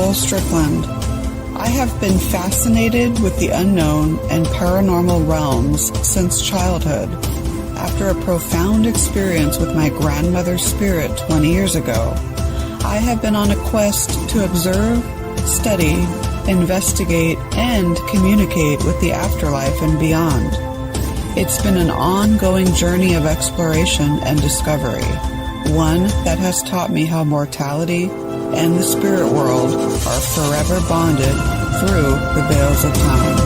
Nicole Strickland. I have been fascinated with the unknown and paranormal realms since childhood. After a profound experience with my grandmother's spirit 20 years ago, I have been on a quest to observe, study, investigate, and communicate with the afterlife and beyond. It's been an ongoing journey of exploration and discovery, one that has taught me how mortality and the spirit world are forever bonded through the veils of time.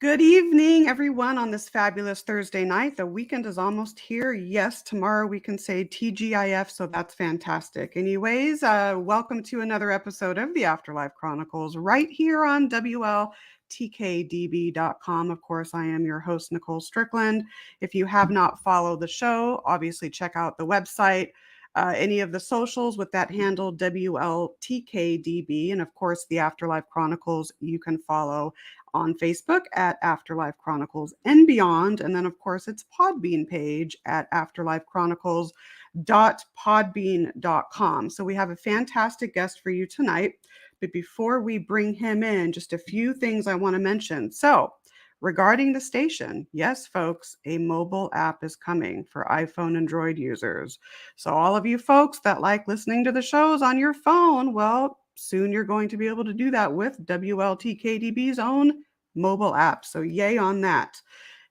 Good evening, everyone, on this fabulous Thursday night. The weekend is almost here. Yes, tomorrow we can say TGIF, so that's fantastic. Anyways, welcome to another episode of the Afterlife Chronicles right here on WLTK-DB.com. Of course, I am your host, Nicole Strickland. If you have not followed the show, obviously check out the website, any of the socials with that handle, WLTK-DB, and of course, the Afterlife Chronicles you can follow on Facebook at Afterlife Chronicles and Beyond. And then, of course, it's Podbean page at afterlifechronicles.podbean.com. So we have a fantastic guest for you tonight. But before we bring him in, just a few things I want to mention. So regarding the station, yes, folks, a mobile app is coming for iPhone and Android users. So all of you folks that like listening to the shows on your phone, well, soon you're going to be able to do that with WLTK-DB's own mobile app. So yay on that.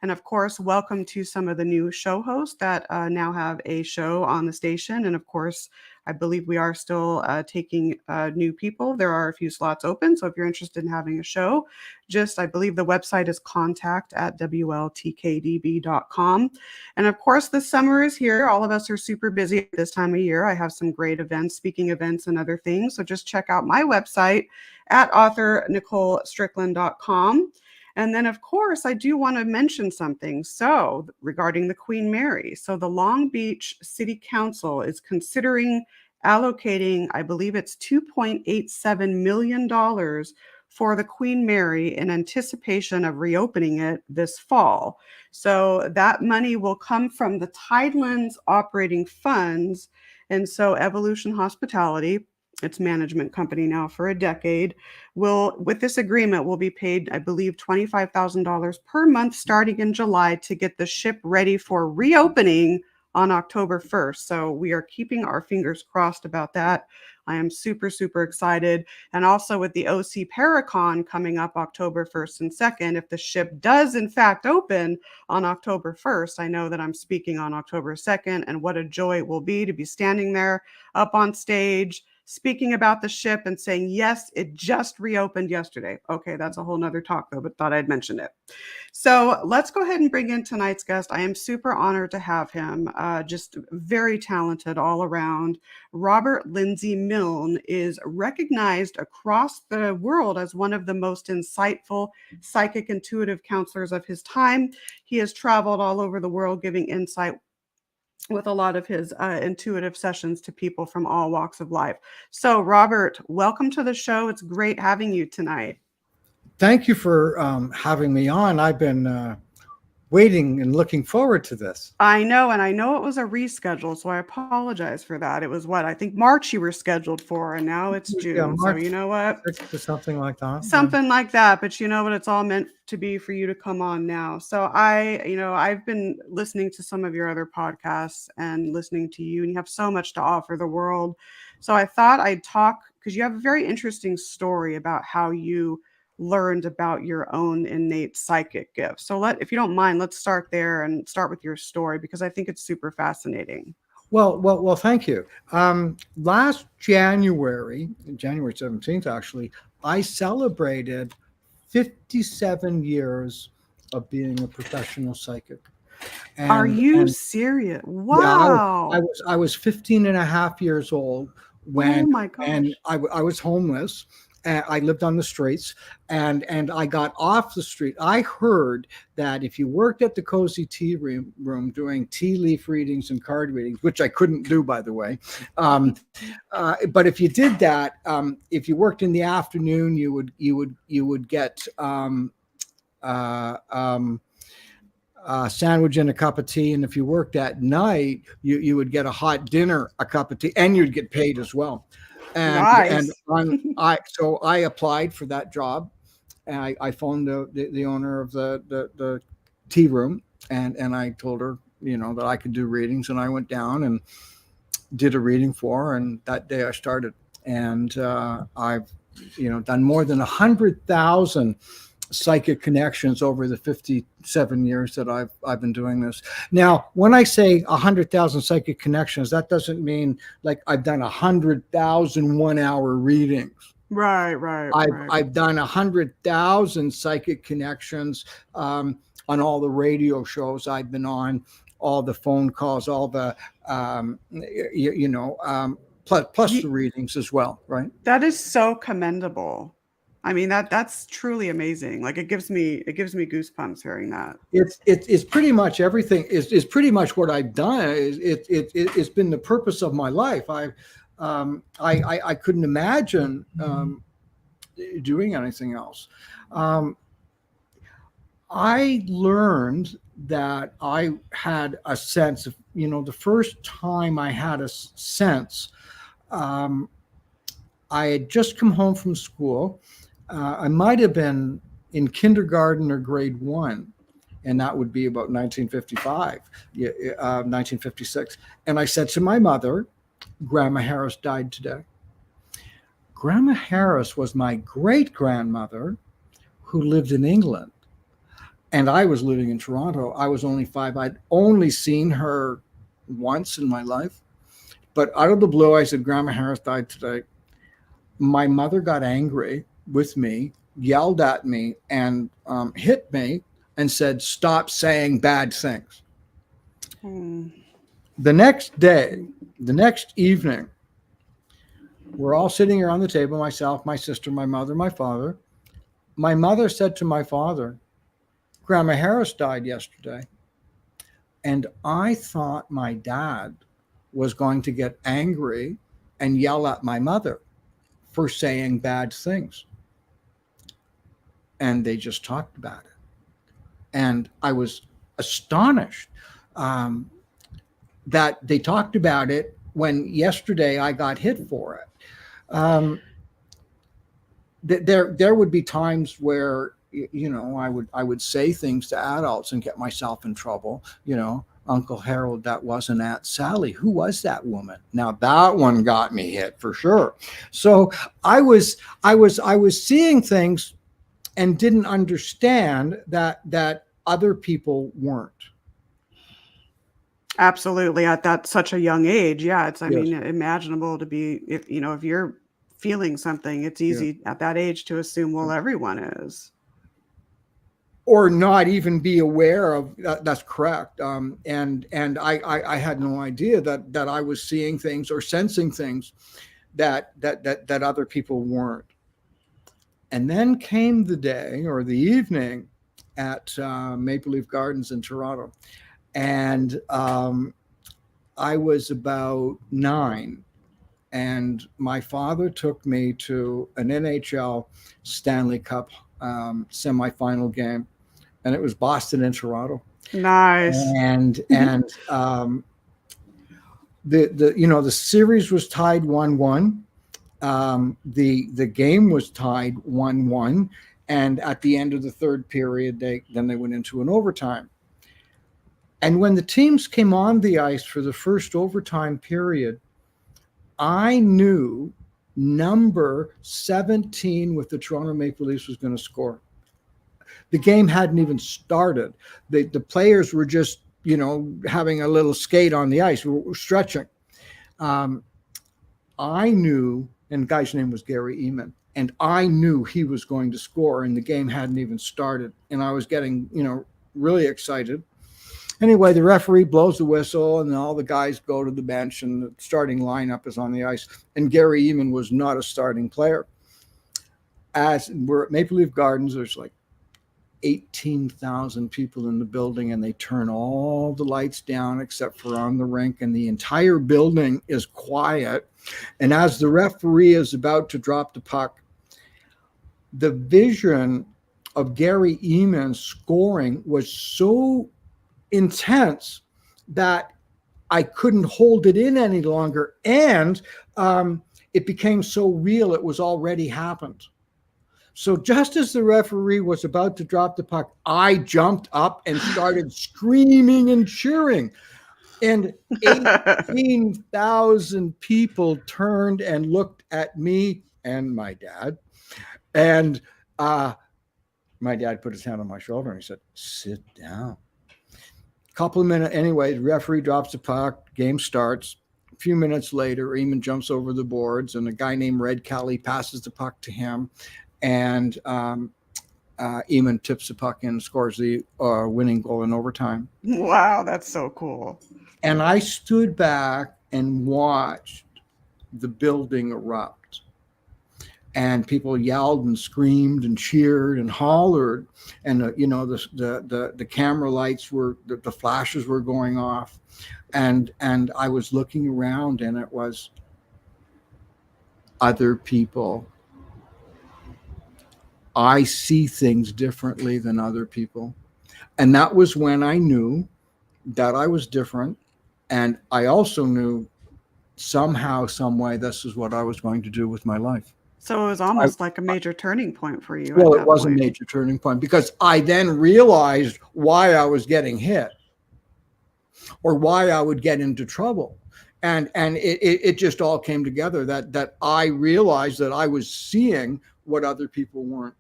And of course, welcome to some of the new show hosts that now have a show on the station. And of course, I believe we are still taking new people. There are a few slots open. So if you're interested in having a show, I believe the website is contact@WLTK-DB.com. And of course, the summer is here. All of us are super busy at this time of year. I have some great events, speaking events and other things. So just check out my website at authornicolestrickland.com. And then, of course, I do want to mention something. So regarding the Queen Mary. So the Long Beach City Council is considering allocating, I believe it's $2.87 million for the Queen Mary in anticipation of reopening it this fall. So that money will come from the Tidelands operating funds. And so Evolution Hospitality, its management company now for a decade, with this agreement, will be paid, I believe, $25,000 per month starting in July to get the ship ready for reopening on October 1st. So we are keeping our fingers crossed about that. I am super, super excited. And also with the OC Paracon coming up October 1st and 2nd, if the ship does in fact open on October 1st, I know that I'm speaking on October 2nd, and what a joy it will be to be standing there up on stage, speaking about the ship and saying, yes, it just reopened yesterday. Okay, that's a whole nother talk though, but thought I'd mention it. So let's go ahead and bring in tonight's guest. I am super honored to have him, just very talented all around. Robert Lindsy Milne is recognized across the world as one of the most insightful psychic intuitive counselors of his time. He has traveled all over the world giving insight with a lot of his intuitive sessions to people from all walks of life. So, Robert, welcome to the show. It's great having you tonight. Thank you for having me on. I've been waiting and looking forward to this. I know, and I know it was a reschedule, so I apologize for that. It was I think March you were scheduled for, and now it's June. Yeah, March, so you know what? Something like that. Something like that, but you know what? It's all meant to be for you to come on now. So I've been listening to some of your other podcasts and listening to you, and you have so much to offer the world. So I thought I'd talk, because you have a very interesting story about how you learned about your own innate psychic gifts. So if you don't mind, let's start there and start with your story, because I think it's super fascinating. Well, thank you. Last January 17th, actually, I celebrated 57 years of being a professional psychic. Are you serious? Wow. Yeah, I was 15 and a half years old when, oh my gosh. And I was homeless. I lived on the streets, and I got off the street. I heard that if you worked at the Cozy Tea Room doing tea leaf readings and card readings, which I couldn't do, by the way, but if you did that, if you worked in the afternoon, you would get sandwich and a cup of tea. And if you worked at night, you would get a hot dinner, a cup of tea, and you'd get paid as well. And Nice. so I applied for that job, and I phoned the owner of the tea room, and I told her, that I could do readings, and I went down and did a reading for her, and that day I started. And I've done more than 100,000 psychic connections over the 57 years that I've been doing this. Now, when I say 100,000 psychic connections, that doesn't mean like I've done 100,000 1-hour readings. Right. I've done 100,000 psychic connections on all the radio shows I've been on, all the phone calls, all the plus the readings as well, right? That is so commendable. I mean, that's truly amazing. Like it gives me goosebumps hearing that. It's pretty much everything is pretty much what I've done. It's been the purpose of my life. I couldn't imagine doing anything else. I learned that I had a sense of, the first time I had a sense, I had just come home from school. I might have been in kindergarten or grade 1, and that would be about 1955, 1956. And I said to my mother, Grandma Harris died today. Grandma Harris was my great-grandmother who lived in England. And I was living in Toronto. I was only 5. I'd only seen her once in my life. But out of the blue, I said, Grandma Harris died today. My mother got angry with me, yelled at me, and hit me and said, stop saying bad things. The next day, the next evening, we're all sitting around the table, myself, my sister, my mother, my father. My mother said to my father, Grandma Harris died yesterday. And I thought my dad was going to get angry and yell at my mother for saying bad things. And they just talked about it. And I was astonished that they talked about it when yesterday I got hit for it. There would be times where I would say things to adults and get myself in trouble. Uncle Harold, that wasn't Aunt Sally. Who was that woman? Now that one got me hit for sure. So I was seeing things and didn't understand that other people weren't. Absolutely. At that such a young age. Yeah. It's, I Yes. mean, imaginable to be, if you're feeling something, it's easy at that age to assume, well, everyone is. Or not even be aware of that. That's correct. And I had no idea that I was seeing things or sensing things that other people weren't. And then came the day or the evening at Maple Leaf Gardens in Toronto. And I was about 9. And my father took me to an NHL Stanley Cup semifinal game. And it was Boston and Toronto. Nice. And the series was tied 1-1. The game was tied 1-1, and at the end of the third period, they went into an overtime. And when the teams came on the ice for the first overtime period, I knew number 17 with the Toronto Maple Leafs was going to score. The game hadn't even started. The players were just, having a little skate on the ice. We were stretching. I knew, and the guy's name was Gary Eman, and I knew he was going to score, and the game hadn't even started. And I was getting, really excited. Anyway, the referee blows the whistle, and all the guys go to the bench, and the starting lineup is on the ice. And Gary Eman was not a starting player. As we're at Maple Leaf Gardens, there's like 18,000 people in the building, and they turn all the lights down except for on the rink, and the entire building is quiet. And as the referee is about to drop the puck, the vision of Gary Eman scoring was so intense that I couldn't hold it in any longer. And it became so real, it was already happened. So just as the referee was about to drop the puck, I jumped up and started screaming and cheering. And 18,000 people turned and looked at me and my dad. And my dad put his hand on my shoulder and he said, "Sit down." Couple of minutes, anyway, the referee drops the puck, game starts. A few minutes later, Eamon jumps over the boards, and a guy named Red Kelly passes the puck to him, and Eamon tips the puck in and scores the winning goal in overtime. Wow, that's so cool. And I stood back and watched the building erupt. And people yelled and screamed and cheered and hollered, and the camera lights were, the flashes were going off, and I was looking around, and it was other people. I see things differently than other people, and that was when I knew that I was different, and I also knew somehow, some way, this is what I was going to do with my life. So it was almost like a major turning point for you. Well, at that it was point. a major turning point because I then realized why I was getting hit or why I would get into trouble. And it just all came together that I realized that I was seeing what other people weren't.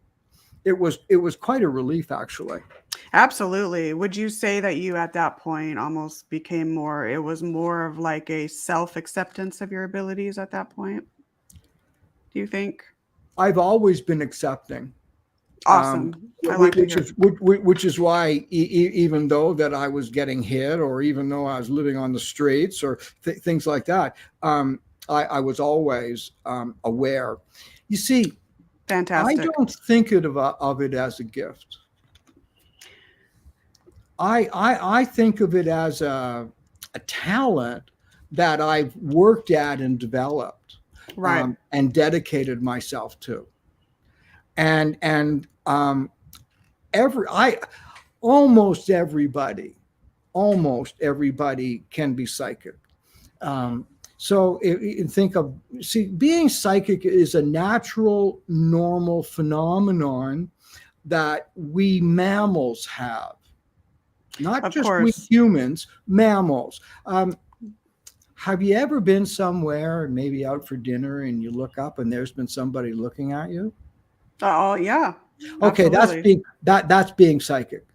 It was quite a relief, actually. Absolutely. Would you say that you at that point almost became more, it was more of like a self-acceptance of your abilities at that point? Do you think? I've always been accepting. Awesome. I like to hear. Which is why even though that I was getting hit, or even though I was living on the streets, or things like that, I was always aware. You see, Fantastic. I don't think of it as a gift. I think of it as a talent that I've worked at and developed. Right. And dedicated myself to, and almost everybody can be psychic. So being psychic is a natural, normal phenomenon that we mammals have, not Of just course. we humans, mammals. Have you ever been somewhere, maybe out for dinner, and you look up and there's been somebody looking at you? Oh, yeah. Okay, Absolutely. that's being psychic.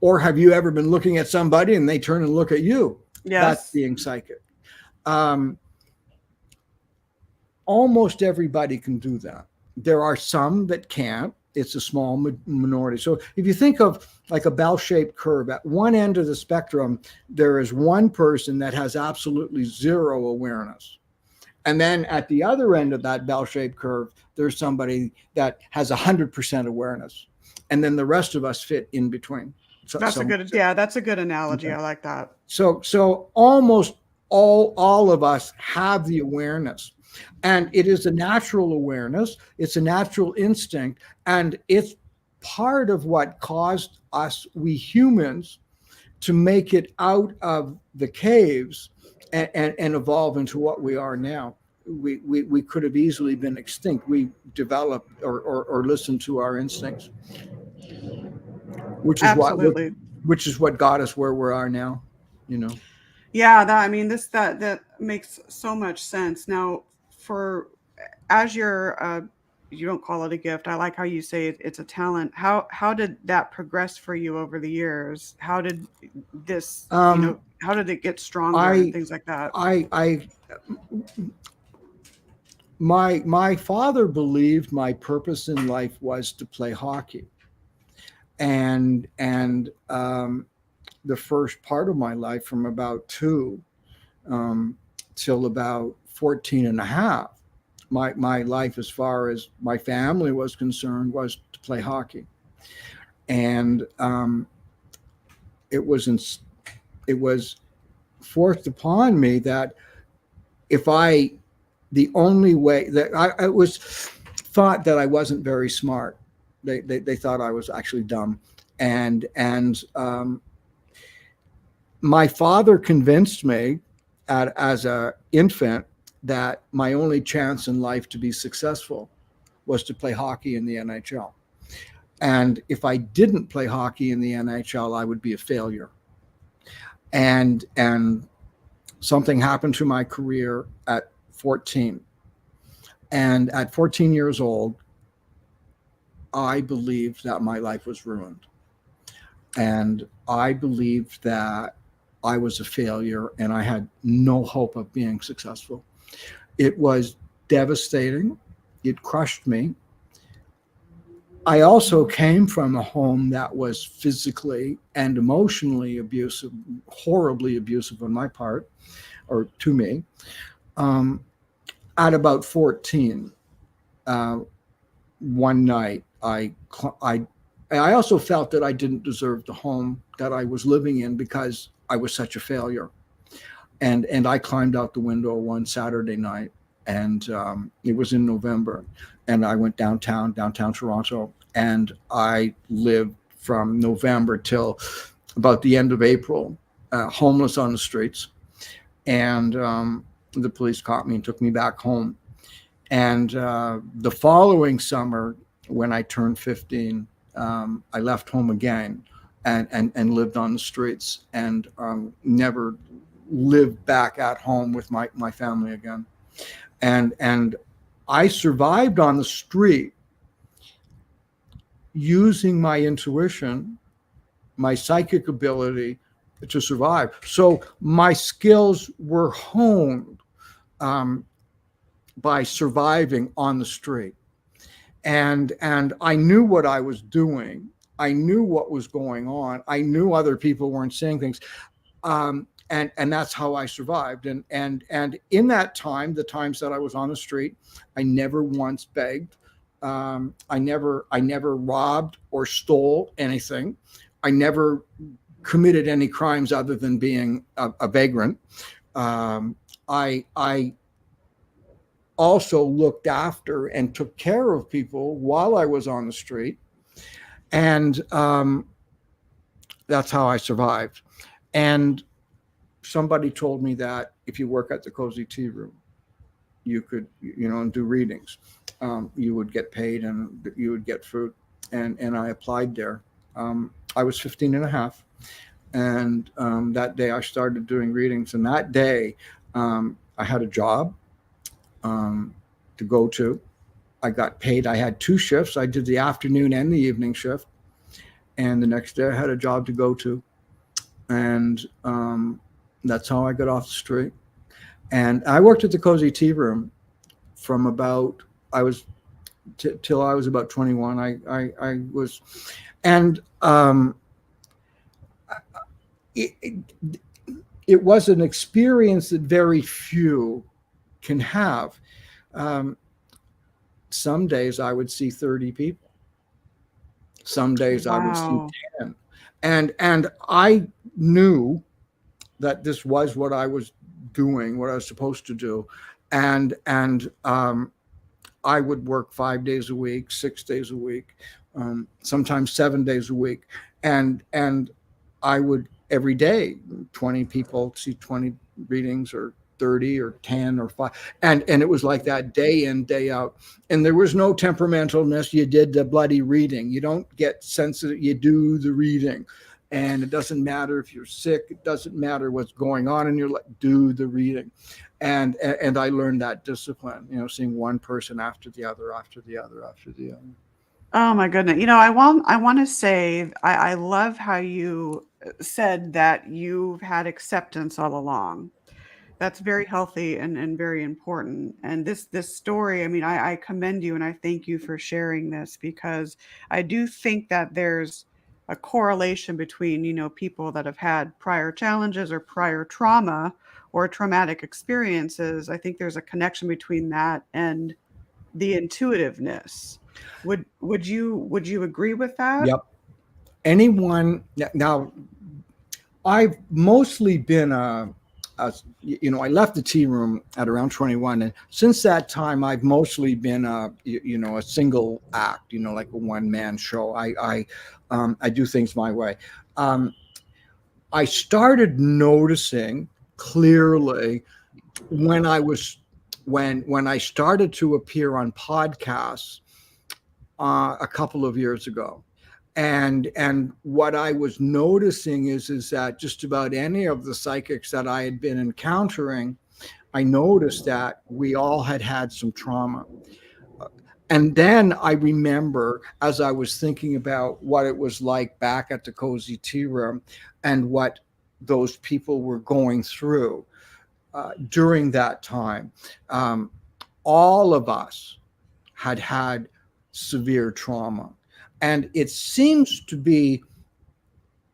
Or have you ever been looking at somebody and they turn and look at you? Yes. That's being psychic. Almost everybody can do that. There are some that can't. It's a small minority. So if you think of like a bell-shaped curve, at one end of the spectrum, there is one person that has absolutely zero awareness. And then at the other end of that bell-shaped curve, there's somebody that has 100% awareness. And then the rest of us fit in between. That's a good analogy. Okay. I like that. So almost all of us have the awareness. And it is a natural awareness. It's a natural instinct. And it's part of what caused us, we humans, to make it out of the caves and evolve into what we are now. We could have easily been extinct. We developed or listened to our instincts, which is what got us where we are now, Yeah, that makes so much sense. Now, as you don't call it a gift. I like how you say it's a talent. How did that progress for you over the years? How did this, how did it get stronger and things like that? My father believed my purpose in life was to play hockey, and the first part of my life, from about 2 till about 14 and a half, my life, as far as my family was concerned, was to play hockey. And it was forced upon me that the only way that I was thought that I wasn't very smart. They thought I was actually dumb. And my father convinced me as an infant that my only chance in life to be successful was to play hockey in the NHL. And if I didn't play hockey in the NHL, I would be a failure. And something happened to my career at 14. And at 14 years old, I believed that my life was ruined. And I believed that I was a failure and I had no hope of being successful. It was devastating. It crushed me. I also came from a home that was physically and emotionally abusive, horribly abusive on my part, or to me. At about 14, one night, I also felt that I didn't deserve the home that I was living in because I was such a failure. And I climbed out the window one Saturday night, and it was in November, and I went downtown Toronto, and I lived from November till about the end of April, homeless on the streets. And the police caught me and took me back home. And the following summer, when I turned 15, I left home again and lived on the streets, and never lived back at home with my family again. And I survived on the street using my intuition, my psychic ability to survive. So my skills were honed by surviving on the street. And I knew what I was doing. I knew what was going on. I knew other people weren't saying things. And that's how I survived. And in that time, the times that I was on the street, I never once begged. I never robbed or stole anything. I never committed any crimes other than being a vagrant. I also looked after and took care of people while I was on the street. And that's how I survived. And somebody told me that if you work at the Cozy Tea Room, you could, do readings. You would get paid and you would get fruit. And I applied there. I was 15 and a half. And that day I started doing readings. And that day I had a job to go to. I got paid. I had 2 shifts. I did the afternoon and the evening shift. And the next day I had a job to go to. And that's how I got off the street. And I worked at the Cozy Tea Room from about, till I was about 21. I was, and it was an experience that very few can have. Some days I would see 30 people. Some days I would see 10. And I knew that this was what I was doing, what I was supposed to do. And I would work 5 days a week, 6 days a week, sometimes 7 days a week. And I would every day, 20 people, see 20 readings, or 30 or 10 or 5. And it was like that day in, day out. And there was no temperamentalness. You did the bloody reading. You don't get sensitive. You do the reading. And it doesn't matter if you're sick. It doesn't matter what's going on in your life. Do the reading. And I learned that discipline, seeing one person after the other, after the other, after the other. Oh my goodness. I want to say, I love how you said that you've had acceptance all along. That's very healthy and very important. And this story, I commend you and I thank you for sharing this, because I do think that there's a correlation between, people that have had prior challenges or prior trauma or traumatic experiences. I think there's a connection between that and the intuitiveness. Would you agree with that? Yep. Anyone now, I've mostly been a I left the tea room at around 21, and since that time, I've mostly been a single act, like a one-man show. I do things my way. I started noticing clearly when I started to appear on podcasts a couple of years ago. And what I was noticing is that just about any of the psychics that I had been encountering, I noticed that we all had some trauma. And then I remember, as I was thinking about what it was like back at the Cozy Tea Room and what those people were going through during that time, all of us had severe trauma. And it seems to be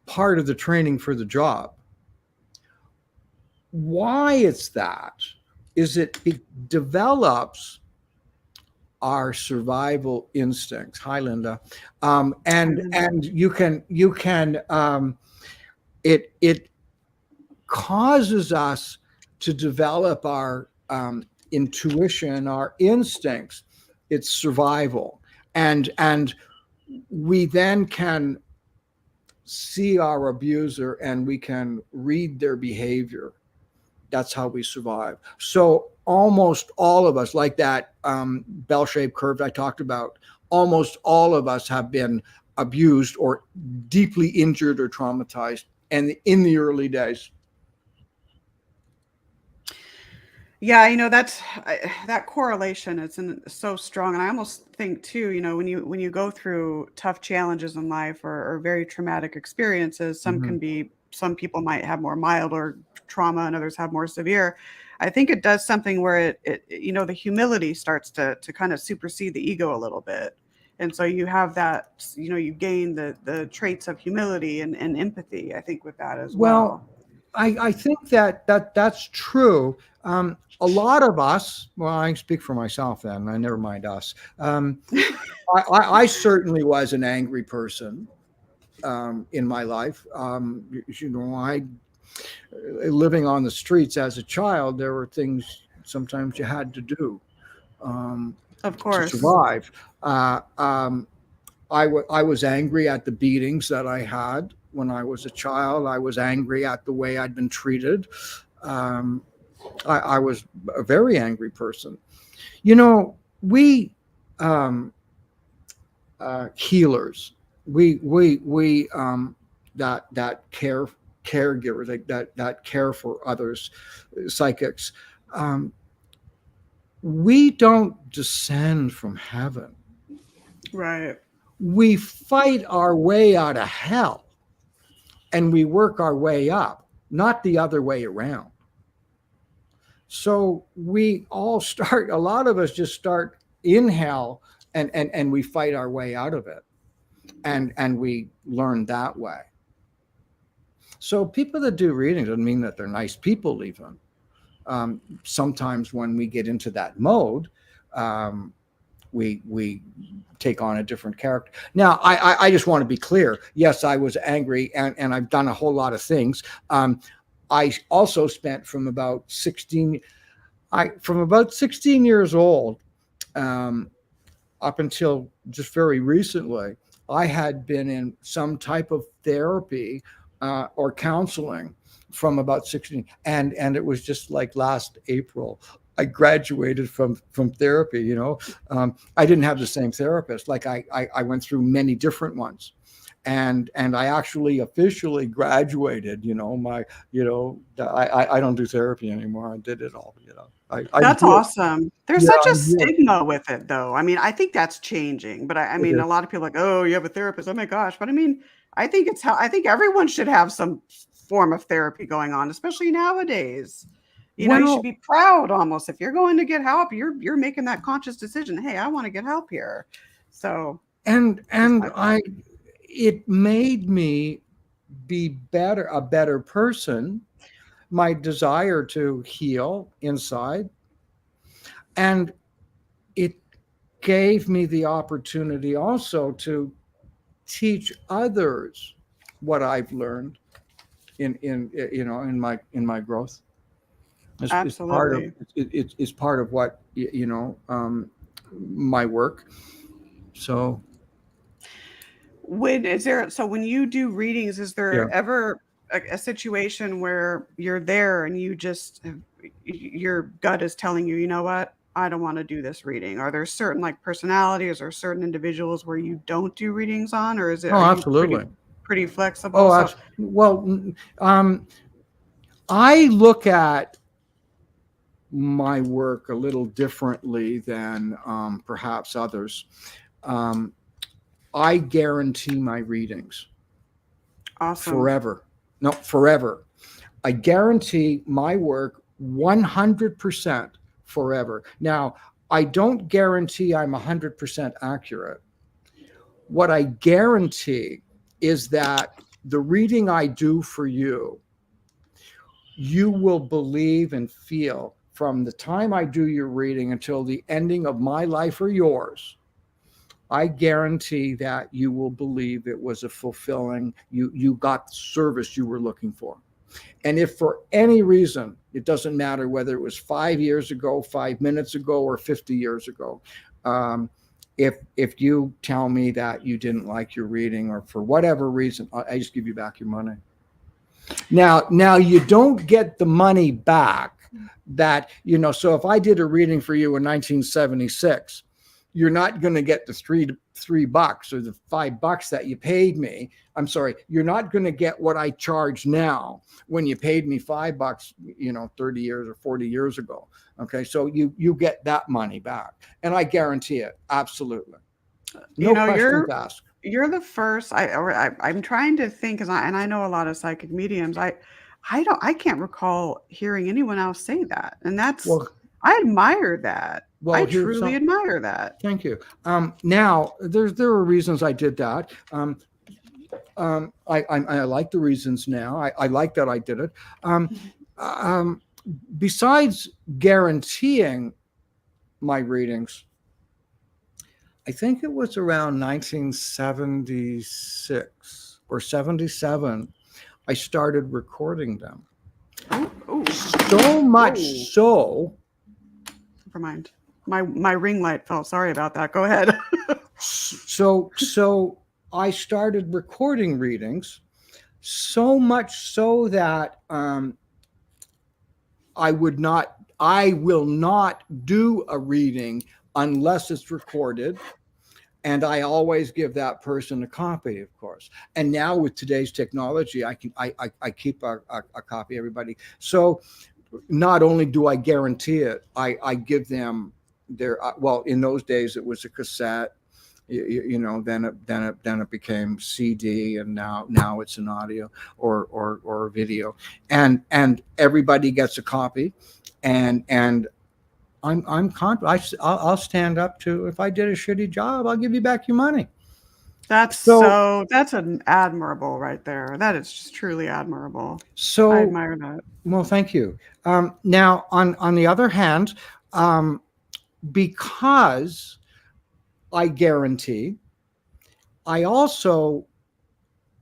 part of the training for the job. Why it's that is it develops our survival instincts. Hi, Linda. And you can it causes us to develop our intuition, our instincts. It's survival, and we then can see our abuser and we can read their behavior. That's how we survive. So almost all of us, like that bell-shaped curve I talked about, almost all of us have been abused or deeply injured or traumatized, and in the early days. Yeah, that correlation is so strong, and I almost think too, when you go through tough challenges in life or very traumatic experiences, some people might have more mild or trauma, and others have more severe. I think it does something where the humility starts to kind of supersede the ego a little bit, and so you have that, you gain the traits of humility and empathy. I think with that as well. I think that's true. A lot of us, well, I speak for myself then, I never mind us. I certainly was an angry person in my life. Living on the streets as a child, there were things sometimes you had to do of course, to survive. I was angry at the beatings that I had when I was a child. I was angry at the way I'd been treated. I was a very angry person. We healers, we that caregivers, that care for others, psychics. We don't descend from heaven. right. We fight our way out of hell and we work our way up, not the other way around. So we all start, a lot of us just start in hell and we fight our way out of it. And we learn that way. So people that do readings doesn't mean that they're nice people even. Sometimes when we get into that mode, we take on a different character. Now, I just want to be clear. Yes, I was angry and I've done a whole lot of things. I also spent from about 16 years old up until just very recently, I had been in some type of therapy or counseling from about 16. And it was just like last April, I graduated from therapy. I didn't have the same therapist. Like I went through many different ones. And I actually officially graduated, I don't do therapy anymore. I did it all, That's awesome. There's such a stigma with it though. I mean, I think that's changing, but I mean, a lot of people are like, oh, you have a therapist. Oh my gosh. But I mean, I think everyone should have some form of therapy going on, especially nowadays. You should be proud almost. If you're going to get help, you're making that conscious decision. Hey, I want to get help here. So, it made me be a better person, my desire to heal inside. And it gave me the opportunity also to teach others what I've learned in my growth. It's part of Absolutely. it's part of what my work. So When you do readings, is yeah. there ever a situation where you're there and you just your gut is telling you, you know what, I don't want to do this reading? Are there certain like personalities or certain individuals where you don't do readings on, or Oh, are you absolutely. pretty flexible? Oh, So well, I look at my work a little differently than perhaps others. Um, I guarantee my readings awesome. forever. No, forever. I guarantee my work 100% forever. Now, I don't guarantee I'm 100% accurate. What I guarantee is that the reading I do for you, you will believe and feel from the time I do your reading until the ending of my life or yours. I guarantee that you will believe it was a fulfilling, you got the service you were looking for. And if for any reason, it doesn't matter whether it was 5 years ago, 5 minutes ago, or 50 years ago, if you tell me that you didn't like your reading or for whatever reason, I just give you back your money. Now you don't get the money back that, so if I did a reading for you in 1976, you're not going to get the $3 or the $5 that you paid me. I'm sorry, you're not going to get what I charge now when you paid me $5, 30 years or 40 years ago. Okay, so you get that money back, and I guarantee it, absolutely, You no know, questions asked. you're the first. I'm trying to think, and I know a lot of psychic mediums. I can't recall hearing anyone else say that, and Well, I admire that. I here's truly some. admire that. Thank you. Now, there are reasons I did that. I like the reasons now. I like that I did it. Um, Besides guaranteeing my readings, I think it was around 1976 or 77, I started recording them. Oh, oh, So much whoa! so, Never mind. My ring light fell. Sorry about that. Go ahead. so I started recording readings, so much so that I will not do a reading unless it's recorded. And I always give that person a copy, of course. And now with today's technology, I keep a copy, everybody. So not only do I guarantee it, I give them their, well, in those days it was a cassette, then it became CD, and now it's an audio or video, and everybody gets a copy, and I'll stand up to, if I did a shitty job, I'll give you back your money. So That's an admirable right there. That is just truly admirable. I so admire that. well, thank you. Now on the other hand, because I guarantee, I also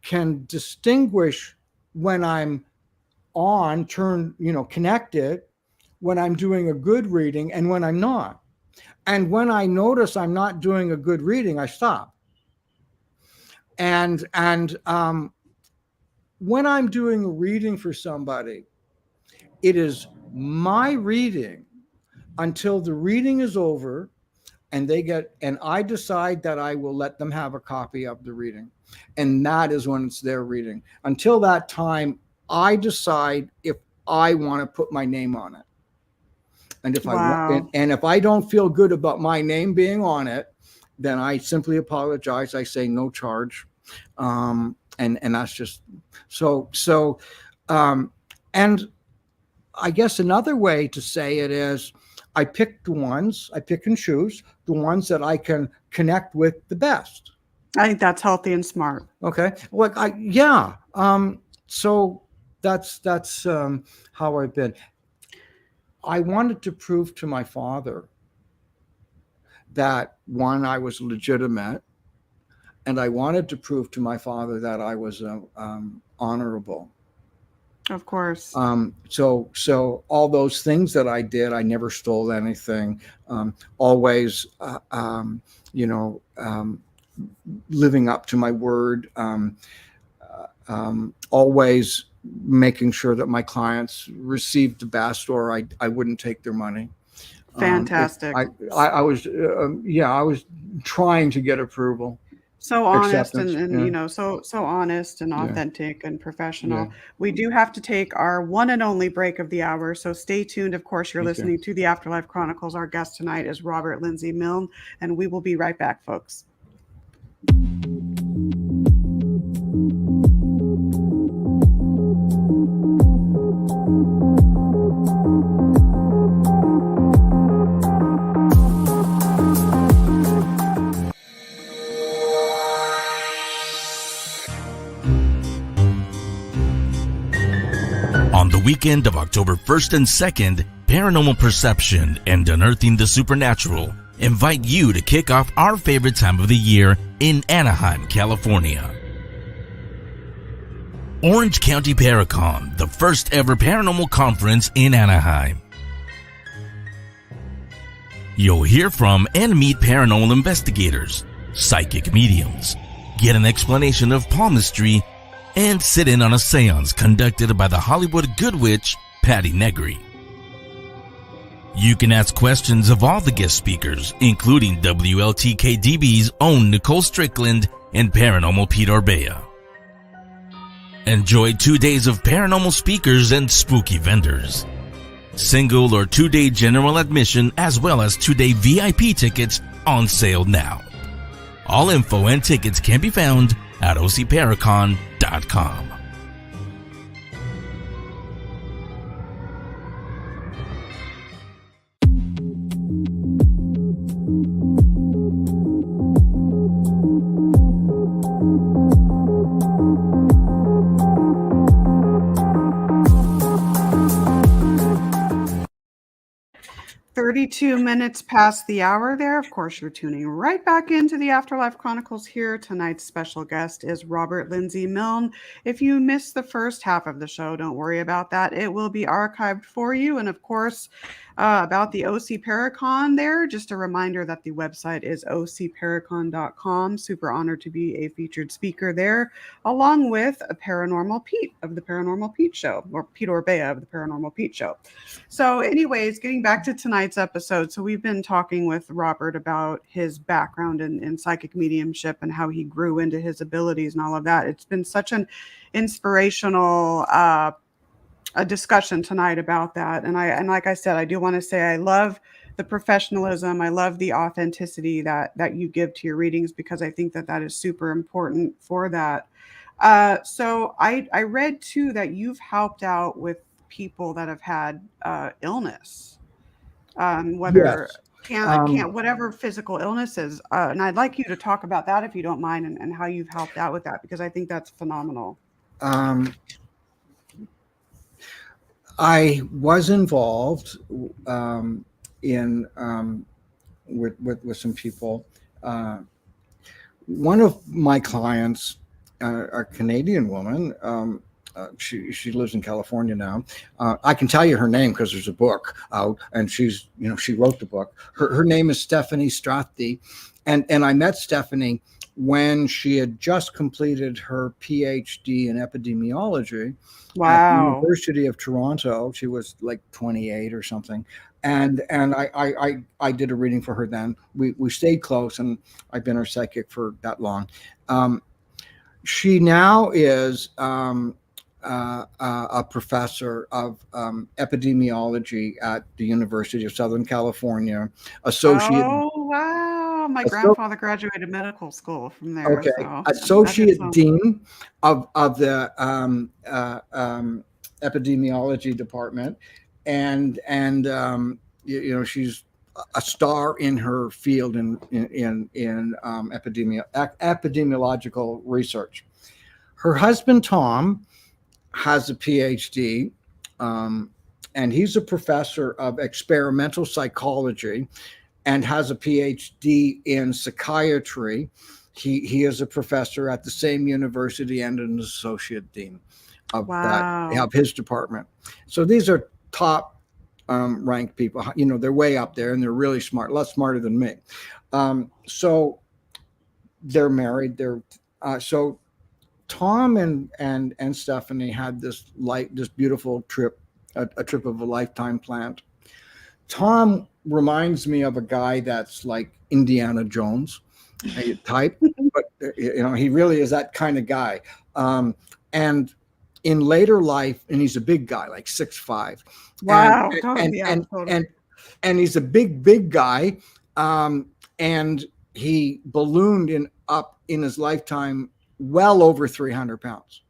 can distinguish when I'm connected, when I'm doing a good reading and when I'm not. And when I notice I'm not doing a good reading, I stop. And when I'm doing a reading for somebody, it is my reading until the reading is over and I decide that I will let them have a copy of the reading. And that is when it's their reading. Until that time, I decide if I want to put my name on it. And if Wow. if I don't feel good about my name being on it, then I simply apologize. I say no charge. And that's just so and I guess another way to say it is I pick and choose the ones that I can connect with the best. I think that's healthy and smart. Okay. So that's how I've been. I wanted to prove to my father that, one, I was legitimate, and I wanted to prove to my father that I was honorable. Of course. So all those things that I did, I never stole anything. Always, living up to my word. Always making sure that my clients received the best, or I wouldn't take their money. Fantastic. I was trying to get approval, So honest acceptance. and Yeah, so honest and yeah, authentic and yeah. professional. We do have to take our one and only break of the hour, so stay tuned. Of course, you're Okay. listening to the Afterlife Chronicles. Our guest tonight is Robert Lindsay Milne, and we will be right back, folks. On the weekend of October 1st and 2nd, Paranormal Perception and Unearthing the Supernatural invite you to kick off our favorite time of the year in Anaheim, California. Orange County Paracon, the first ever paranormal conference in Anaheim. You'll hear from and meet paranormal investigators, psychic mediums, get an explanation of palmistry, and sit in on a seance conducted by the Hollywood good witch, Patty Negri. You can ask questions of all the guest speakers, including WLTK-DB's own Nicole Strickland and Paranormal Pete Orbea. Enjoy 2 days of paranormal speakers and spooky vendors. Single or 2-day general admission as well as 2-day VIP tickets on sale now. All info and tickets can be found at ocparacon.com. .com. 32 minutes past the hour there. Of course, you're tuning right back into the Afterlife Chronicles here. Tonight's special guest is Robert Lindsay Milne. If you missed the first half of the show, don't worry about that. It will be archived for you. And of course, about the OC Paracon there, just a reminder that the website is ocparacon.com. Super honored to be a featured speaker there, along with a Paranormal Pete of the Paranormal Pete Show, or Pete Orbea of the Paranormal Pete Show. So anyways, getting back to tonight's episode. So we've been talking with Robert about his background in psychic mediumship and how he grew into his abilities and all of that. It's been such an inspirational a discussion tonight about that. And like I said, I do want to say I love the professionalism. I love the authenticity that you give to your readings, because I think that is super important for that. So I read too that you've helped out with people that have had illness, whether Yes. can't whatever physical illnesses. And I'd like you to talk about that if you don't mind, and how you've helped out with that, because I think that's phenomenal. I was involved in with some people. One of my clients, a Canadian woman, she lives in California now. I can tell you her name because there's a book out, and she wrote the book. Her name is Stephanie Strathdy, and I met Stephanie when she had just completed her PhD in epidemiology. At the University of Toronto. She was like 28 or something, and I did a reading for her then. We stayed close, and I've been her psychic for that long. She now is a professor of epidemiology at the University of Southern California. Associate. Oh wow! My grandfather graduated medical school from there. Okay, so associate dean of the epidemiology department, and she's a star in her field in epidemiological research. Her husband Tom has a PhD, and he's a professor of experimental psychology and has a PhD in psychiatry. He is a professor at the same university and an associate dean of his department. So these are top ranked people. You know, they're way up there and they're really smart, a lot smarter than me. So they're married. So Tom and Stephanie had this beautiful trip, a trip of a lifetime planned. Tom reminds me of a guy that's like Indiana Jones type, but you know, he really is that kind of guy. And in later life, and he's a big guy, like 6'5". Wow. And he's a big guy. And he ballooned up in his lifetime well over 300 pounds.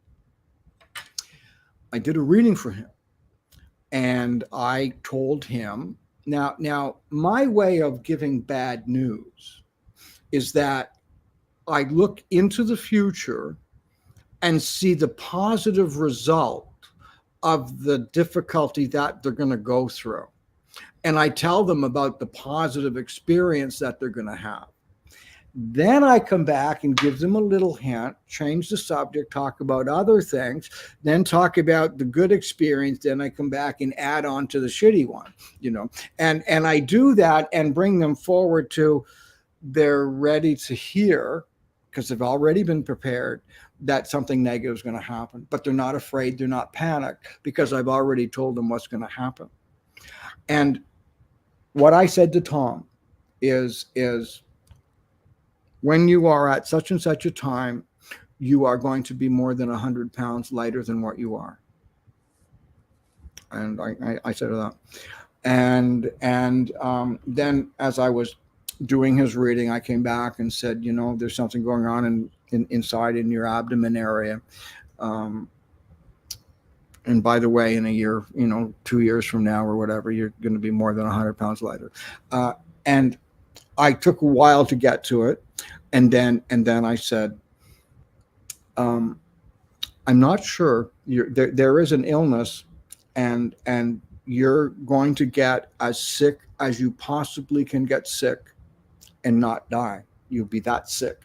I did a reading for him and I told him, now my way of giving bad news is that I look into the future and see the positive result of the difficulty that they're going to go through. And I tell them about the positive experience that they're going to have. Then I come back and give them a little hint, change the subject, talk about other things, then talk about the good experience. Then I come back and add on to the shitty one, you know, and I do that and bring them forward to they're ready to hear, because they've already been prepared that something negative is going to happen, but they're not afraid. They're not panicked because I've already told them what's going to happen. And what I said to Tom is when you are at such and such a time, you are going to be more than 100 pounds lighter than what you are. And I said that. And then as I was doing his reading, I came back and said, you know, there's something going on inside in your abdomen area. And by the way, in a year, you know, 2 years from now or whatever, you're going to be more than 100 pounds lighter. And I took a while to get to it. And then I said, I'm not sure. There is an illness and you're going to get as sick as you possibly can get sick and not die. You'll be that sick.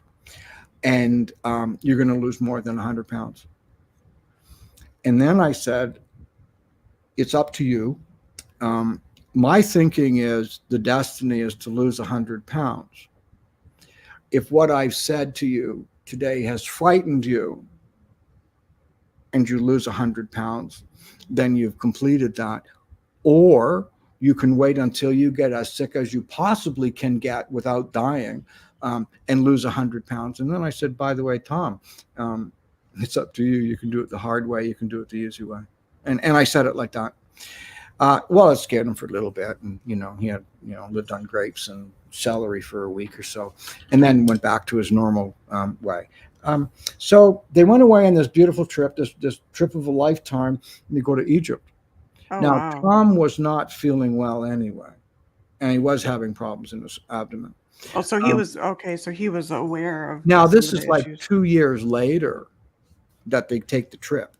And you're going to lose more than 100 pounds. And then I said, it's up to you. My thinking is the destiny is to lose 100 pounds. If what I've said to you today has frightened you and you lose 100 pounds, then you've completed that. Or you can wait until you get as sick as you possibly can get without dying and lose 100 pounds. And then I said, by the way, Tom, it's up to you. You can do it the hard way. You can do it the easy way. And I said it like that. Well, it scared him for a little bit. And, you know, he had, you know, lived on grapes and celery for a week or so, and then went back to his normal way. So they went away on this beautiful trip, this trip of a lifetime, and they go to Egypt. Oh, now, wow. Tom was not feeling well anyway, and he was having problems in his abdomen. Oh, so he was, okay, so he was aware of. Now, some this of is the like issues. 2 years later that they take the trip.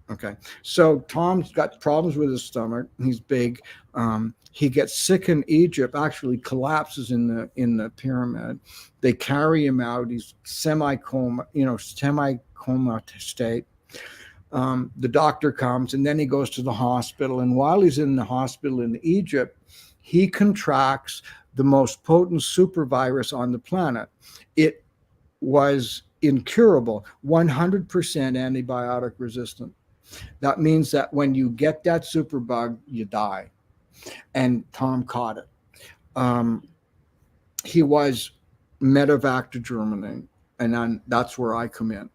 Okay. So Tom's got problems with his stomach. He's big. He gets sick in Egypt, actually collapses in the pyramid. They carry him out. He's semi-coma state. The doctor comes and then he goes to the hospital. And while he's in the hospital in Egypt, he contracts the most potent super virus on the planet. It was incurable, 100% antibiotic resistant. That means that when you get that super bug, you die. And Tom caught it. He was medevac to Germany, and then that's where I come in.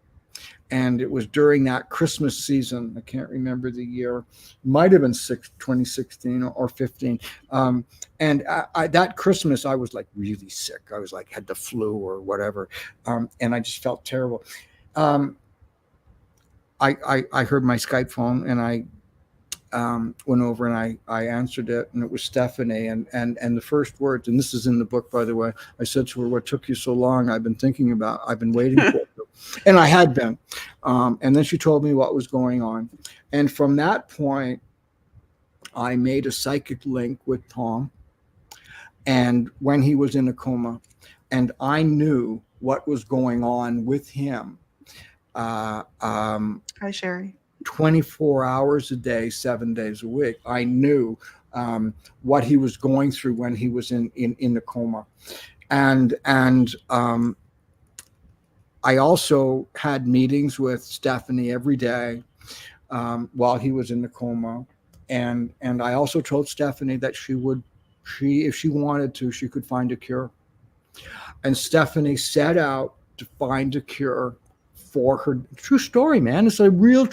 And it was during that Christmas season. I can't remember the year. Might have been 2016 or 15. And that Christmas, I was like really sick. I was like, had the flu or whatever. And I just felt terrible. I heard my Skype phone and I went over and I answered it, and it was Stephanie. And the first words, and this is in the book, by the way, I said to her, "What took you so long? I've been waiting for you." And I had been. And then she told me what was going on. And from that point, I made a psychic link with Tom. And when he was in a coma, and I knew what was going on with him. Hi, Sherry. 24 hours a day, 7 days a week. I knew what he was going through when he was in the coma. And I also had meetings with Stephanie every day while he was in the coma. And I also told Stephanie that if she wanted to, she could find a cure. And Stephanie set out to find a cure for her. True story, man. It's a real.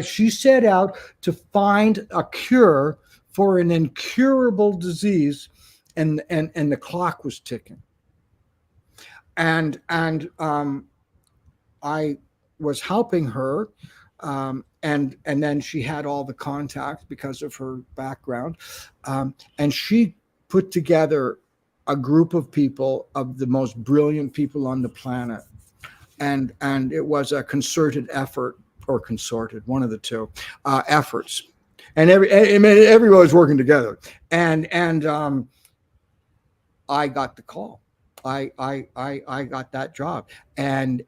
She set out to find a cure for an incurable disease, and the clock was ticking. And I was helping her, and then she had all the contacts because of her background, and she put together a group of people, of the most brilliant people on the planet. And it was a concerted effort, or consorted, one of the two efforts. And everyone was working together. And I got the call. I got that job. And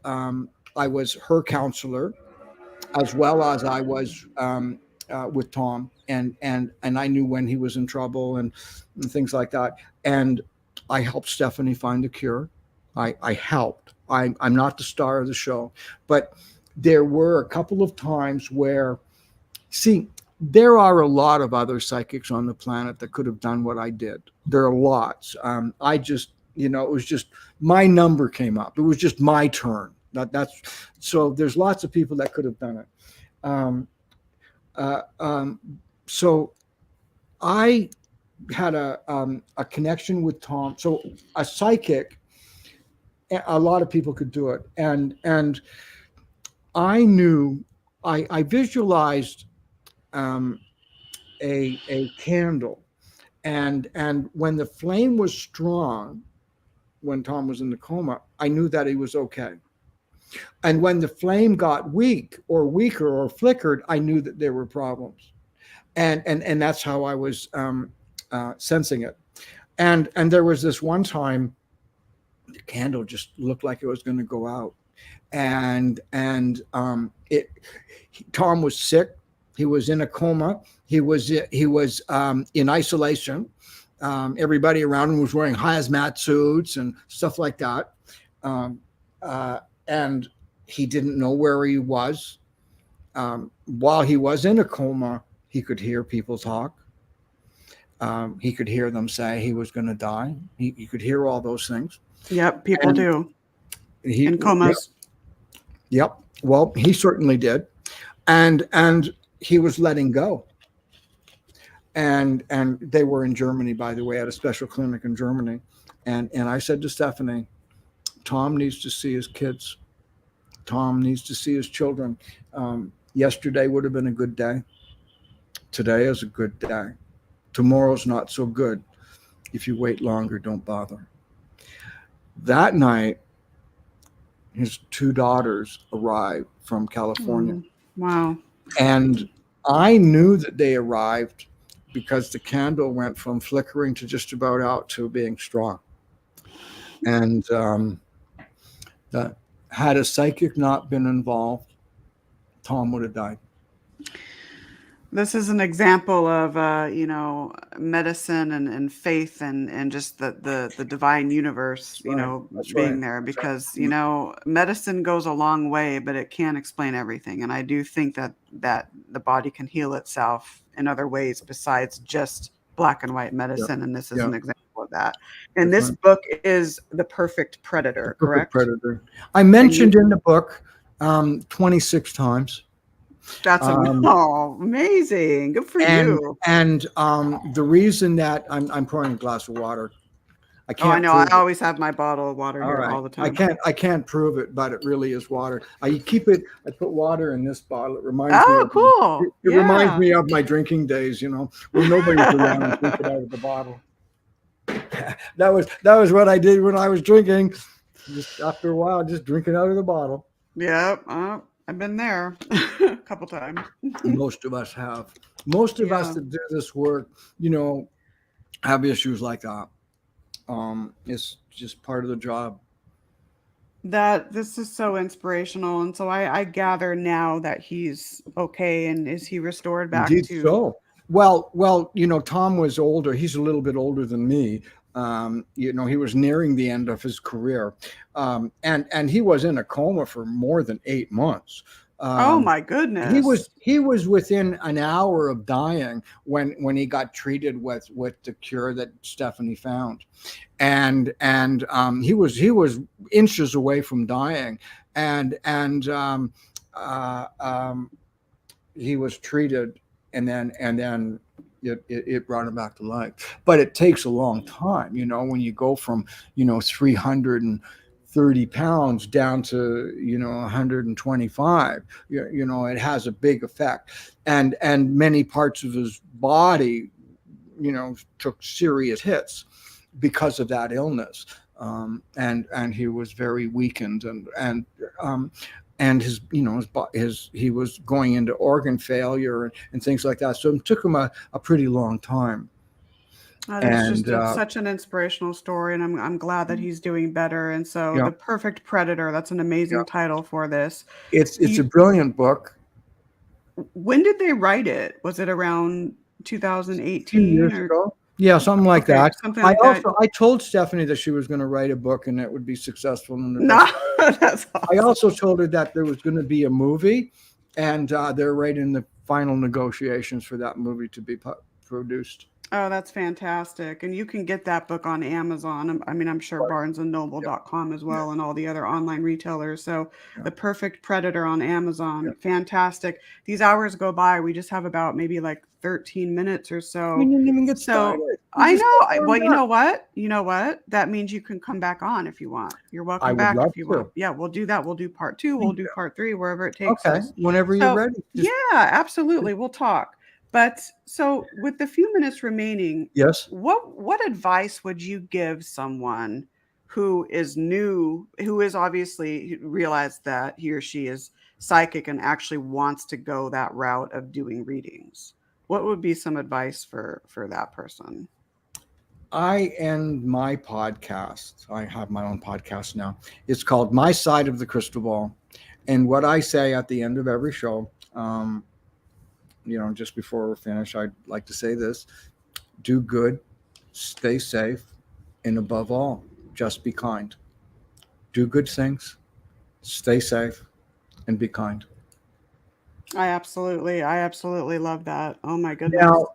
I was her counselor, as well as I was with Tom. And I knew when he was in trouble and things like that. And I helped Stephanie find a cure. I helped. I'm not the star of the show, but there were a couple of times where, see, there are a lot of other psychics on the planet that could have done what I did. There are lots. I just, it was just my number came up. It was just my turn. That's so. There's lots of people that could have done it. So I had a connection with Tom. So a psychic. A lot of people could do it, and I knew I visualized a candle, and when the flame was strong, when Tom was in the coma, I knew that he was okay, and when the flame got weak or weaker or flickered, I knew that there were problems, and that's how I was sensing it, and there was this one time. The candle just looked like it was going to go out, and Tom was sick. He was in a coma. He was in isolation. Everybody around him was wearing hazmat suits and stuff like that, and he didn't know where he was. While he was in a coma, he could hear people talk. He could hear them say he was going to die. He could hear all those things. Yep, people do. In comas. Yep. Well, he certainly did, and he was letting go. And they were in Germany, by the way, at a special clinic in Germany. And I said to Stephanie, Tom needs to see his kids. Tom needs to see his children. Yesterday would have been a good day. Today is a good day. Tomorrow's not so good. If you wait longer, don't bother. That night, his two daughters arrived from California. Wow. And I knew that they arrived because the candle went from flickering to just about out to being strong. And that had a psychic not been involved, Tom would have died. This is an example of, medicine and faith and just the divine universe, being there, because, medicine goes a long way, but it can't explain everything. And I do think that the body can heal itself in other ways besides just black and white medicine. And this is an example of that. And this book is The Perfect Predator, correct? Predator. I mentioned in the book 26 times. That's amazing. Good for you. And the reason that I'm pouring a glass of water. I know. I always have my bottle of water here all the time. I can't prove it, but it really is water. I put water in this bottle. It reminds me. Oh, cool. It reminds me of my drinking days, when nobody's around and drink it out of the bottle. That was what I did when I was drinking. Just after a while, just drinking out of the bottle. Yep. I've been there a couple times. Most of us have. Most of us that do this work, have issues like that. It's just part of the job. That this is so inspirational, and so I gather now that he's okay, and is he restored back Indeed, to? so. Well, Tom was older. He's a little bit older than me. He was nearing the end of his career, and he was in a coma for more than 8 months. Oh Um, my goodness. he was within an hour of dying when he got treated with the cure that Stephanie found, and he was inches away from dying, and he was treated, and then it brought him back to life. But it takes a long time, when you go from 330 pounds down to 125. It has a big effect, and many parts of his body took serious hits because of that illness. And he was very weakened, and his he was going into organ failure and things like that. So it took him a pretty long time. That's just such an inspirational story, and I'm glad that he's doing better. And so, Yeah. The Perfect Predator, that's an amazing title for this. It's a brilliant book. When did they write it? Was it around 2018 years or? ago? Yeah, something like that. Something like I told Stephanie that she was going to write a book and it would be successful. No, that's awesome. I also told her that there was going to be a movie, and they're right in the final negotiations for that movie to be produced. Oh, that's fantastic. And you can get that book on Amazon. I mean, I'm sure barnesandnoble.com as well, and all the other online retailers. So The Perfect Predator on Amazon. Fantastic. These hours go by. We just have about maybe like 13 minutes or so. We didn't even get started. I know. Well, you know what? You know what? That means you can come back on if you want. You're welcome back if you want. Yeah, we'll do that. We'll do part 2. We'll do part 3, wherever it takes us. Whenever you're ready. Yeah, absolutely. We'll talk. But so with the few minutes remaining, yes, what advice would you give someone who is new, who is obviously realized that he or she is psychic and actually wants to go that route of doing readings? What would be some advice for that person? I end my podcast. I have my own podcast now. It's called My Side of the Crystal Ball. And what I say at the end of every show, just before we're finished, I'd like to say this: do good, stay safe, and above all, just be kind. Do good things, stay safe, and be kind. I absolutely love that. Oh my goodness. Now,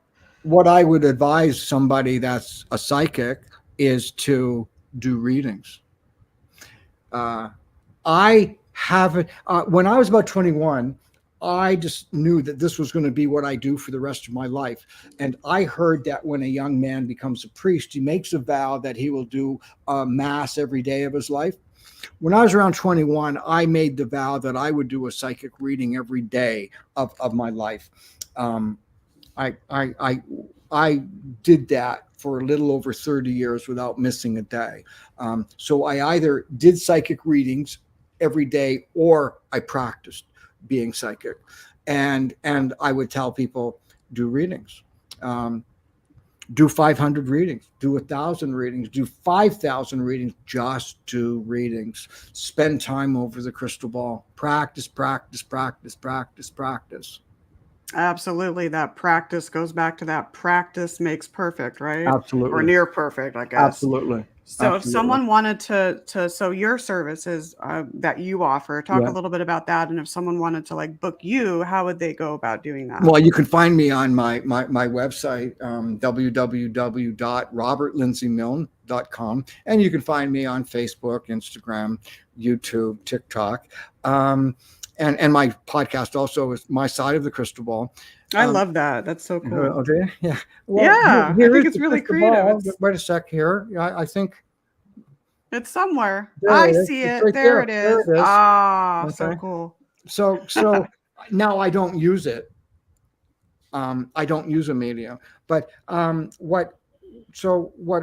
what I would advise somebody that's a psychic is to do readings. I haven't, when I was about 21, I just knew that this was going to be what I do for the rest of my life. And I heard that when a young man becomes a priest, he makes a vow that he will do mass every day of his life. When I was around 21, I made the vow that I would do a psychic reading every day of my life. I did that for a little over 30 years without missing a day. So I either did psychic readings every day or I practiced being psychic. And I would tell people, do readings. Do 500 readings, do 1,000 readings, do 5,000 readings, just do readings. Spend time over the crystal ball. Practice, practice, practice, practice, practice. Absolutely. That practice goes back to that practice makes perfect, right? Absolutely. Or near perfect, I guess. Absolutely. So if someone wanted to so your services that you offer, talk a little bit about that. And if someone wanted to like book you, how would they go about doing that? Well, you can find me on my website, www.robertlindsaymilne.com. And you can find me on Facebook, Instagram, YouTube, TikTok. And my podcast also is My Side of the Crystal Ball. I love that. That's so cool. Okay. Yeah. Well, I think it's really creative. Wait a sec here. I think it's somewhere. I see it. Right there it is. Ah, okay. So cool. So now I don't use it. I don't use a medium. But what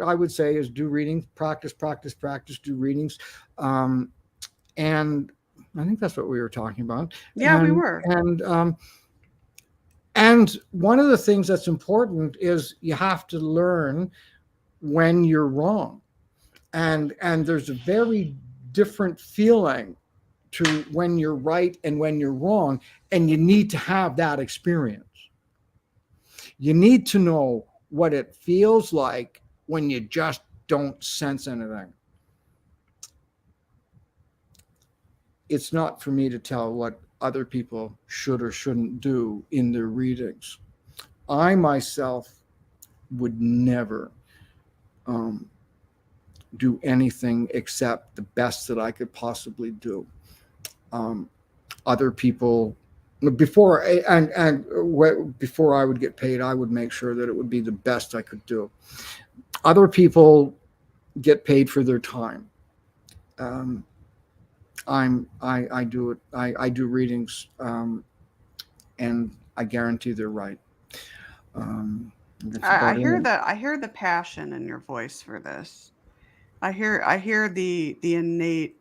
I would say is do readings, practice, do readings. And I think that's what we were talking about. Yeah, we were. And one of the things that's important is you have to learn when you're wrong. and there's a very different feeling to when you're right and when you're wrong, and you need to have that experience. You need to know what it feels like when you just don't sense anything. It's not for me to tell what other people should or shouldn't do in their readings. I myself would never do anything except the best that I could possibly do. Other people, before I would get paid, I would make sure that it would be the best I could do. Other people get paid for their time. I do it. I do readings, and I guarantee they're right. I hear the passion in your voice for this. I hear the innate,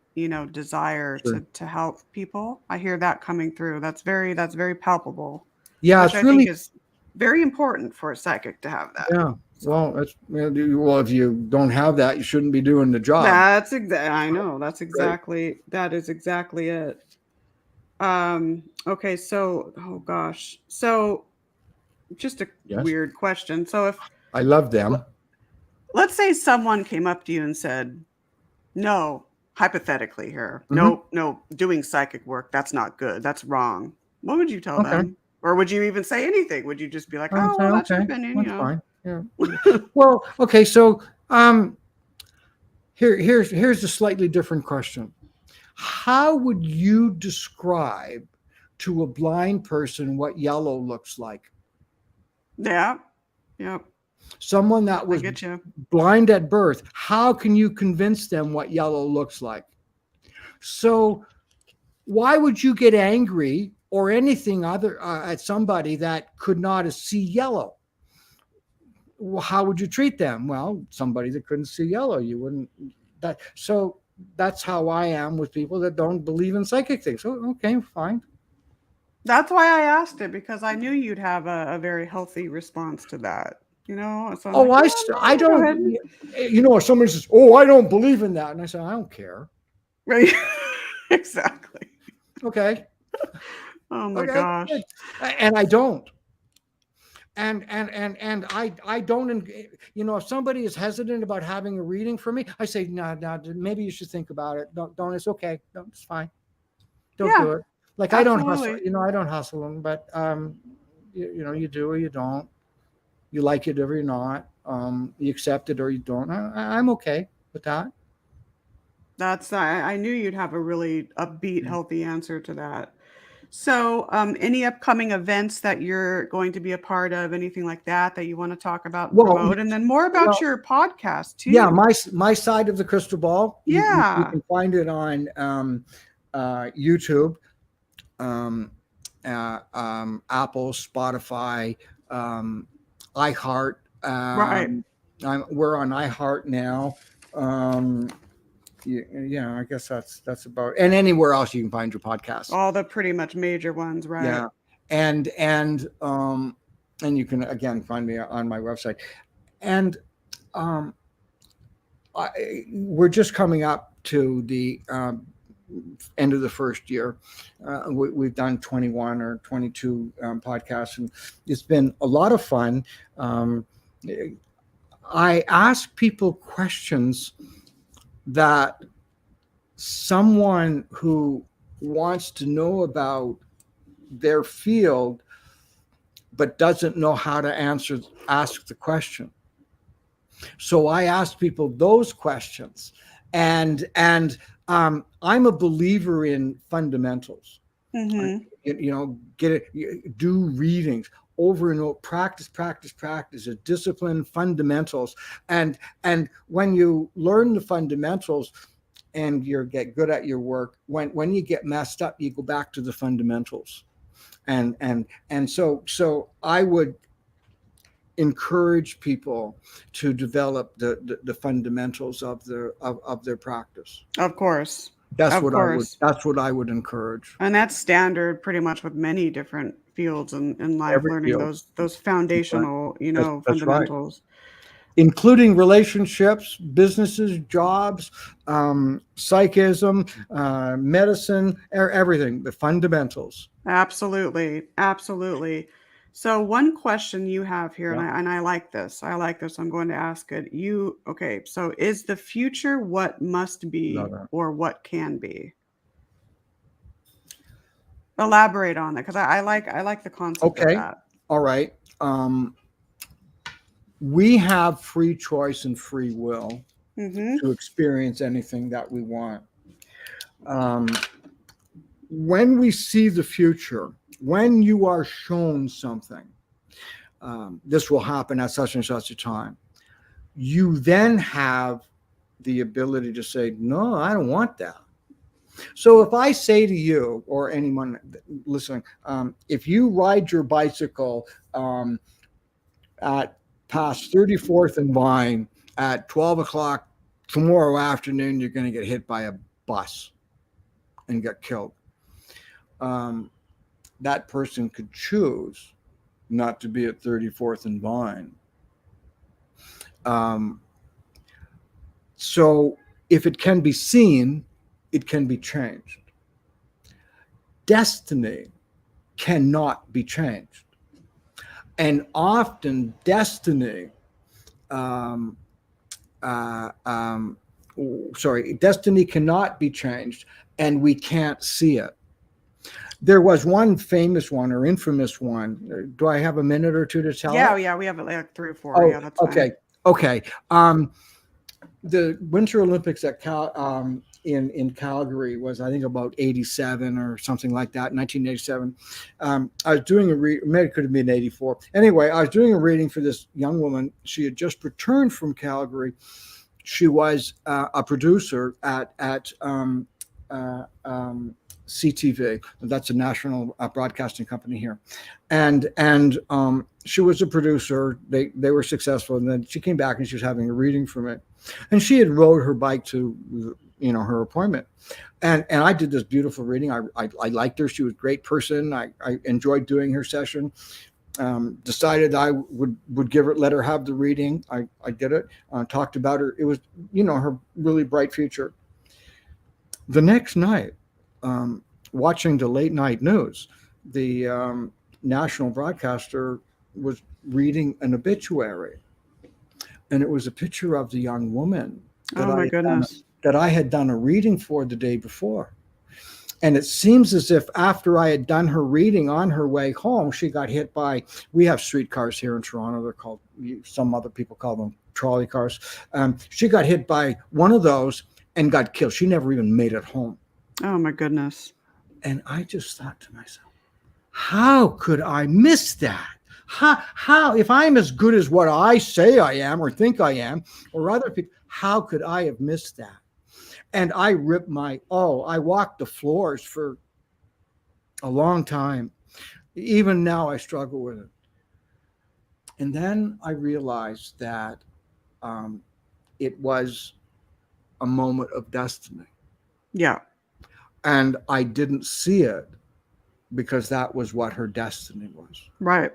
desire Sure. to help people. I hear that coming through. That's very palpable. Yeah, Which it's I really, think is very important for a psychic to have that. yeah. Well, if you don't have that, you shouldn't be doing the job. I know. That is exactly it. Okay, so oh gosh. So just a Yes. weird question. So if I love them. let's say someone came up to you and said, "No, hypothetically here. Mhm. No, doing psychic work, that's not good. That's wrong." What would you tell Okay. them? Or would you even say anything? Would you just be like, I would "Oh, say, well, that's your okay, opinion, that's fine. Yeah. Well, okay. So here's a slightly different question. How would you describe to a blind person what yellow looks like? Yeah. Yep. Someone that I was get you. blind at birth, how can you convince them what yellow looks like? So why would you get angry or anything other at somebody that could not see yellow? Well, how would you treat them? Well, somebody that couldn't see yellow, you wouldn't. So that's how I am with people that don't believe in psychic things. So okay, fine. That's why I asked it, because I knew you'd have a very healthy response to that. So I'm Oh, like, I go ahead. don't. If somebody says, "Oh, I don't believe in that," and I say, "I don't care." Right. Exactly. Okay. Oh my Okay. gosh. Good. And I don't. And I don't. If somebody is hesitant about having a reading for me, I say, no, maybe you should think about it. Don't. It's okay. No, it's fine. Don't Yeah, do it. Like I don't hustle. absolutely. I don't hustle them, but you do or you don't. You like it or you're not. You accept it or you don't. I'm okay with that. I knew you'd have a really upbeat, healthy answer to that. So, any upcoming events that you're going to be a part of, anything like that you want to talk about and Well, promote, and then more about your podcast too. yeah, my side of the crystal ball. You Yeah. can find it on YouTube, Apple, Spotify, iHeart. Right. We're on iHeart now. I guess that's about, and anywhere else you can find your podcast. All the pretty much major ones, right? Yeah, and you can again find me on my website, and we're just coming up to the end of the first year. We've done 21 or 22 podcasts, and it's been a lot of fun. I ask people questions that someone who wants to know about their field but doesn't know how to ask the question. So I ask people those questions, and I'm a believer in fundamentals. Mm-hmm. Get it, do readings over and over, practice a discipline, fundamentals, and when you learn the fundamentals and you get good at your work, when you get messed up, you go back to the fundamentals, and so I would encourage people to develop the fundamentals of their practice. Of course. That's what I would encourage. And that's standard pretty much with many different fields in life, Every learning field. those foundational, That's fundamentals. including relationships, businesses, jobs, psychism, medicine, everything, the fundamentals. Absolutely. Absolutely. So one question you have here, Yeah. and I like this. I like this. I'm going to ask it. Okay, so is the future what must Love be that. or what can be? Elaborate on that because I like the concept of Okay. that. All right. We have free choice and free will Mm-hmm. to experience anything that we want. Um, when we see the future, when you are shown something, this will happen at such and such a time, you then have the ability to say, no, I don't want that. So if I say to you or anyone listening, if you ride your bicycle at past 34th and Vine at 12 o'clock tomorrow afternoon, you're going to get hit by a bus and get killed. That person could choose not to be at 34th and Vine. So if it can be seen, it can be changed. Destiny cannot be changed. And often destiny, destiny cannot be changed, and we can't see it. There was one famous one or infamous one. Do I have a minute or two to tell it? Yeah, we have like 3 or 4. Oh, Yeah, that's fine. Okay. The Winter Olympics at in Calgary was, I think, about 87 or something like that, 1987. I was doing maybe it could have been 84. Anyway, I was doing a reading for this young woman. She had just returned from Calgary. She was a producer at CTV. That's a national broadcasting company here, and she was a producer. They were successful, and then she came back and she was having a reading from it, and she had rode her bike to her appointment, and I did this beautiful reading. I liked her. She was a great person. I enjoyed doing her session. Decided I would let her have the reading. I did it. Talked about her. It was her really bright future. The next night, watching the late night news, the national broadcaster was reading an obituary, and it was a picture of the young woman Oh my goodness. that I had done a reading for the day before. And it seems as if after I had done her reading on her way home, she got hit by, we have streetcars here in Toronto. They're called, some other people call them trolley cars. She got hit by one of those and got killed. She never even made it home. Oh my goodness. And I just thought to myself, how could I miss that? How, if I'm as good as what I say I am or think I am, or other people, how could I have missed that? And I ripped I walked the floors for a long time. Even now I struggle with it. And then I realized that it was a moment of destiny. Yeah. And I didn't see it because that was what her destiny was. Right.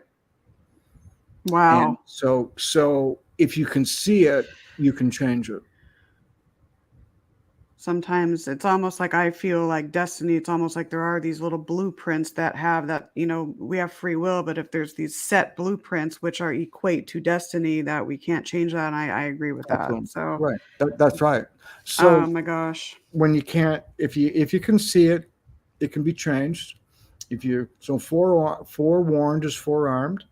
Wow. And so if you can see it, you can change it. Sometimes it's almost like I feel like destiny, it's almost like there are these little blueprints that have that, we have free will, but if there's these set blueprints which are equate to destiny, that we can't change that. And I agree with that. Absolutely. So Right. That's right. So oh my gosh. when you can't, if you can see it, it can be changed. Forewarned is forearmed.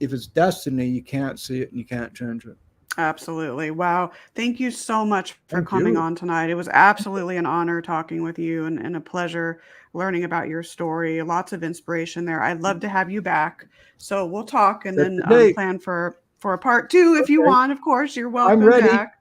If it's destiny, you can't see it and you can't change it. Absolutely. Wow. Thank you so much for Thank coming you. on tonight. It was absolutely an honor talking with you and a pleasure learning about your story. Lots of inspiration there. I'd love to have you back. So we'll talk and then plan for a part 2 if you want. Of course, you're welcome I'm ready. back.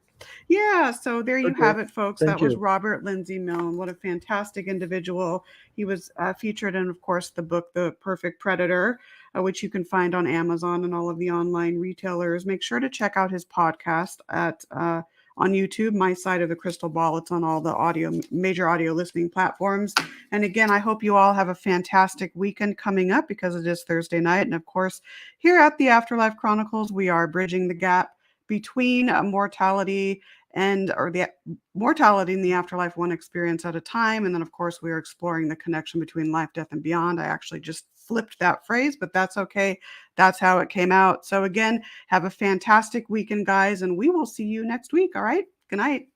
Yeah, so there you have it, folks. Thank That was you. Robert Lindsay Milne. What a fantastic individual. He was featured in, of course, the book, The Perfect Predator, which you can find on Amazon and all of the online retailers. Make sure to check out his podcast on YouTube, My Side of the Crystal Ball. It's on all the major audio listening platforms. And again, I hope you all have a fantastic weekend coming up because it is Thursday night. And of course, here at the Afterlife Chronicles, we are bridging the gap between mortality or the mortality in the afterlife, one experience at a time. And then, of course, we are exploring the connection between life, death, and beyond. I actually just flipped that phrase, but that's okay. That's how it came out. So again, have a fantastic weekend, guys, and we will see you next week. All right. Good night.